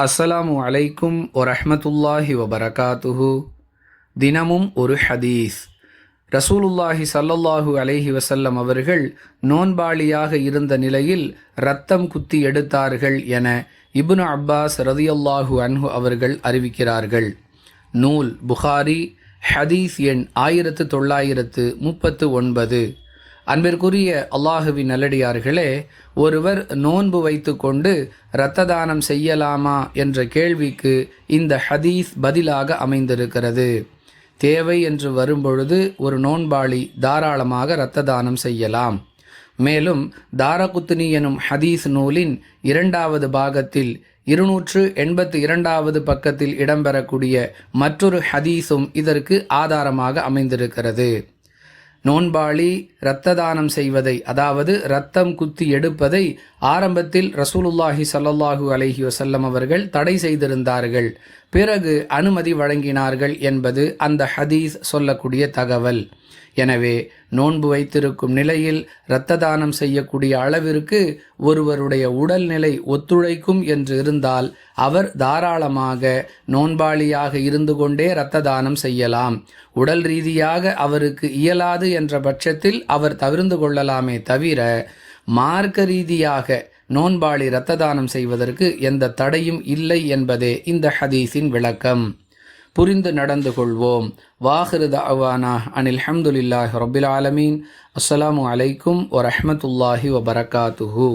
அஸ்ஸலாமு அலைக்கும் வரஹ்மத்துல்லாஹி வபரகாத்துஹு. தினமும் ஒரு ஹதீஸ். ரசூலுல்லாஹி ஸல்லல்லாஹு அலைஹி வஸல்லம் அவர்கள் நோன்பாளியாக இருந்த நிலையில் இரத்தம் குத்தி எடுத்தார்கள் என இப்னு அப்பாஸ் ரதியல்லாஹு அன்ஹு அவர்கள் அறிவிக்கிறார்கள். நூல் புகாரி, ஹதீஸ் எண் 1939. அன்பிற்குரிய அல்லாஹுவின் நல்லடியார்களே, ஒருவர் நோன்பு வைத்து கொண்டு இரத்த தானம் செய்யலாமா என்ற கேள்விக்கு இந்த ஹதீஸ் பதிலாக அமைந்திருக்கிறது. தேவை என்று வரும்பொழுது ஒரு நோன்பாளி தாராளமாக இரத்த தானம் செய்யலாம். மேலும் தாரகுத்னி எனும் ஹதீஸ் நூலின் 2வது பாகத்தில் 282வது பக்கத்தில் இடம்பெறக்கூடிய மற்றொரு ஹதீஸும் இதற்கு ஆதாரமாக அமைந்திருக்கிறது. நோன்பாளி இரத்த தானம் செய்வதை, அதாவது இரத்தம் குத்தி எடுப்பதை ஆரம்பத்தில் ரசூலுல்லாஹி ஸல்லல்லாஹு அலைஹி வஸல்லம் அவர்கள் தடை செய்திருந்தார்கள். பிறகு அனுமதி வழங்கினார்கள் என்பது அந்த ஹதீஸ் சொல்லக்கூடிய தகவல். எனவே நோன்பு வைத்திருக்கும் நிலையில் இரத்த தானம் செய்யக்கூடிய அளவிற்கு ஒருவருடைய உடல்நிலை ஒத்துழைக்கும் என்று இருந்தால் அவர் தாராளமாக நோன்பாளியாக இருந்து கொண்டே இரத்த தானம் செய்யலாம். உடல் ரீதியாக அவருக்கு இயலாது என்ற பட்சத்தில் அவர் தவிர்ந்து கொள்ளலாமே தவிர, மார்க்க ரீதியாக நோன்பாளி இரத்த தானம் செய்வதற்கு எந்த தடையும் இல்லை என்பதே இந்த ஹதீஸின் விளக்கம். புரிந்து நடந்து கொள்வோம். வாஹிரு தஅவானா அனில் ஹம்துலில்லாஹி ரப்பில் ஆலமீன். அஸ்ஸலாமு அலைக்கும் வரஹ்மத்துல்லாஹி வபரகாத்துஹு.